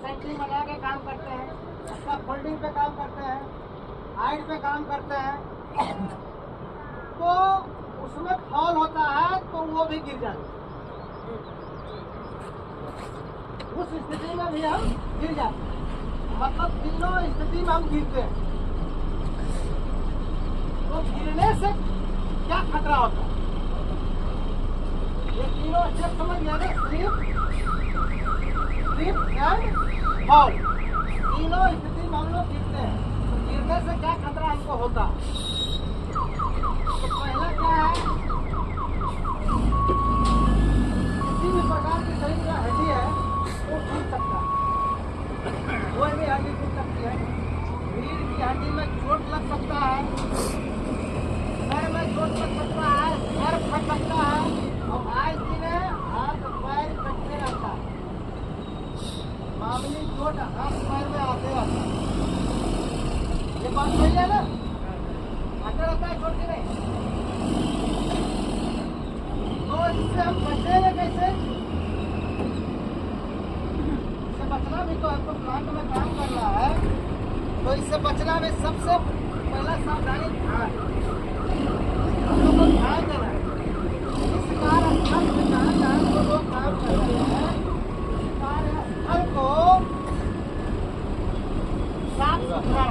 Centering बना के काम करते हैं, इसका फोल्डिंग पे काम करते हैं, हाइट पे काम करते हैं, तो उसमें फॉल होता है तो वो भी गिर जाते हैं। उस स्थिति में भी हम गिर जाते हैं, मतलब तीनों स्थिति में हम गिरते हैं। तो गिरने से क्या खतरा होता है, ये तीनों स्टेप समझ गया ना, स्लिप एंड फॉल, तीनों स्थिति में हम लोग गिरते हैं। तो गिरने से क्या खतरा हमको होता है? तो पहला क्या है, किसी भी प्रकार की शरीर में हड्डी है वो टूट सकता है, कोई भी हड्डी टूट सकती है, रीढ़ की हड्डी में चोट लग सकता है, पैर में चोट लग सकता है, पैर फट सकता है, और आज दिन हाथ पैर कटने लगता है, मामूली चोट हाथ पैर में आते रहता है। ये बात सही है ना, आते रहता है चोट की नहीं। तो इससे हम बचेंगे कैसे? इससे बचना भी तो हमको प्लांट में काम करना है, तो इससे बचना में सबसे पहला सावधानी ध्यान, हम लोग को ध्यान देना है। इस कार्यस्थल में जहाँ वो लोग काम कर रहे हैं, कार्यस्थल को साफ सुथरा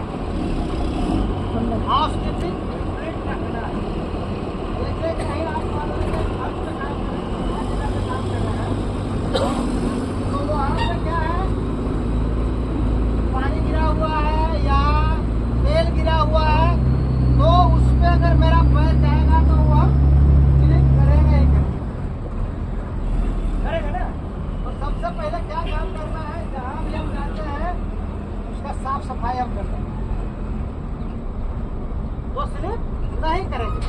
हाउसकीपिंग रखना है। जैसे कहीं आप मान लीजिए घर पे काम कर रहे हैं, तो वहाँ पे क्या है, पानी गिरा हुआ है या तेल गिरा हुआ है, तो उस पे अगर मेरा पैर जाएगा तो वो स्लिप करेगा ही करेगा ना। तो सबसे पहले क्या काम करना है, जहाँ भी हम जाते हैं उसका साफ सफाई हम करते हैं, वो स्लिप नहीं करेंगे।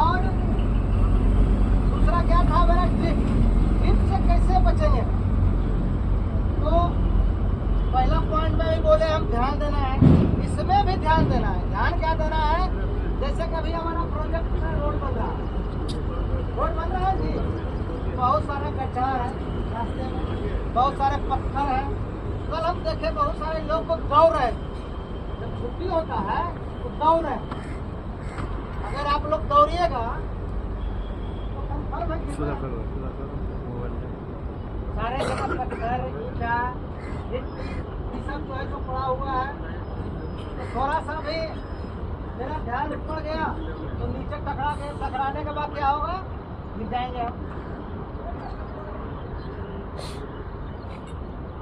और दूसरा क्या था मेरा, ट्रिप से कैसे बचेंगे? तो पहला पॉइंट में भी बोले हम ध्यान देना है, इसमें भी ध्यान देना है। ध्यान क्या देना है, जैसे कभी हमारा प्रोजेक्ट में रोड बन रहा है, रोड बन रहा है जी, बहुत सारे गड्ढा है रास्ते में, बहुत सारे पत्थर है। कल हम देखे बहुत सारे लोग को दौड़ रहे, जब छुट्टी होता है तो दौड़ रहे। अगर आप लोग दौड़िएगा तो कंफर्म है कि सारे जगह पत्थर ईंटा गिट्टी ये सब जो है तो पड़ा हुआ है, तो थोड़ा सा भी मेरा ध्यान ऊपर गया तो नीचे टकराने के बाद क्या होगा, गिर जाएंगे हम।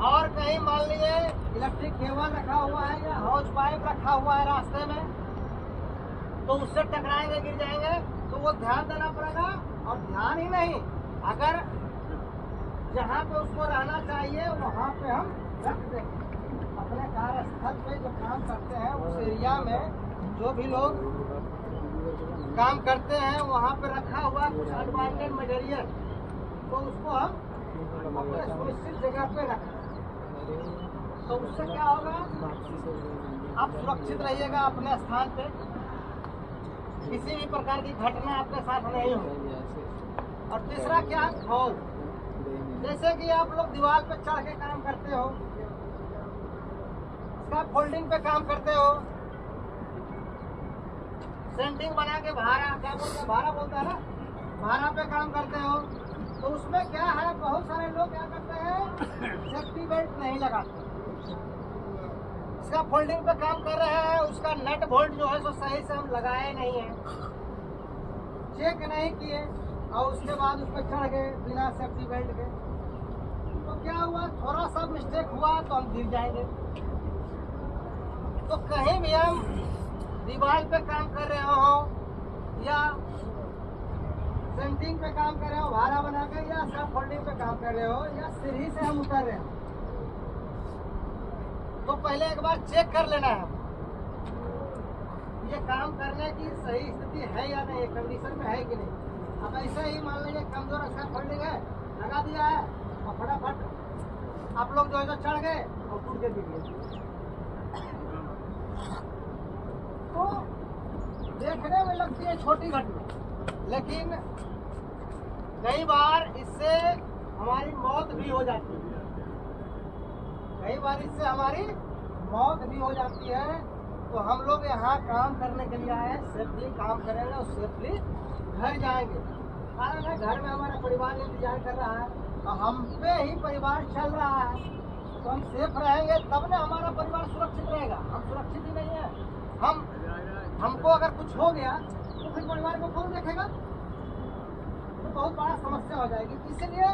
और कहीं मान लीजिए इलेक्ट्रिक केबल रखा हुआ है या हाउस पाइप रखा हुआ है रास्ते में, तो उससे टकराएंगे, गिर जाएंगे। तो वो ध्यान देना पड़ेगा। और ध्यान ही नहीं, अगर जहाँ पे उसको रहना चाहिए वहाँ पे हम रख देंगे। अपने कार्यस्थल पे जो काम करते हैं उस एरिया में जो भी लोग काम करते हैं वहाँ पे रखा हुआ कुछ अनवांटेड मटेरियल, तो उसको हम अपने सुनिश्चित जगह पे रखें। तो उससे क्या होगा, आप सुरक्षित रहिएगा अपने स्थान पे, किसी भी प्रकार की घटना आपके साथ नहीं होगी। और तीसरा क्या है, फॉल। जैसे कि आप लोग दीवार पे चढ़ के काम करते हो, स्कैप फोल्डिंग पे काम करते हो, सेंटिंग बना के भारा, क्या बोलते हैं, भारा बोलते हैं ना, भारा पे काम करते हो, तो उसमें क्या है, बहुत सारे लोग क्या करते हैं, सेफ्टी बेल्ट नहीं लगाते। इसका फोल्डिंग पे काम कर रहे हैं, उसका नट बोल्ट जो है सो सही से हम लगाए नहीं है, चेक नहीं किए, और उसके बाद उस पर चढ़ गए बिना सेफ्टी बेल्ट के, तो क्या हुआ, थोड़ा सा मिस्टेक हुआ तो हम गिर जाएंगे। तो कहीं भी हम दीवार पे काम कर रहे हो या सेंटिंग पे काम कर रहे हो भारा बना के, या सब फोल्डिंग पे काम कर रहे हो, या सीढ़ी से हम उतर रहे हो, तो पहले एक बार चेक कर लेना है ये काम करने की सही स्थिति है या नहीं, कंडीशन में है कि नहीं। अब ऐसे ही मान लीजिए कमजोर अच्छा फोल्डिंग है, लगा दिया है और फटाफट आप लोग जो है तो चढ़ गए और टूट के गिर गए, तो देखने में लगती है छोटी घटना, लेकिन कई बार इससे हमारी मौत भी हो जाती है। बारिश से हमारी मौत भी हो जाती है। तो हम लोग यहाँ काम करने के लिए आए हैं, सेफली काम करेंगे और सेफली घर जाएंगे। कारण है घर में हमारा परिवार इंतजार कर रहा है और हम पे ही परिवार चल रहा है। तो हम सेफ रहेंगे तब ना हमारा परिवार सुरक्षित रहेगा। हम सुरक्षित ही नहीं है। हमको अगर कुछ हो गया तो फिर परिवार को कौन देखेगा? तो बहुत बड़ा समस्या हो जाएगी। इसलिए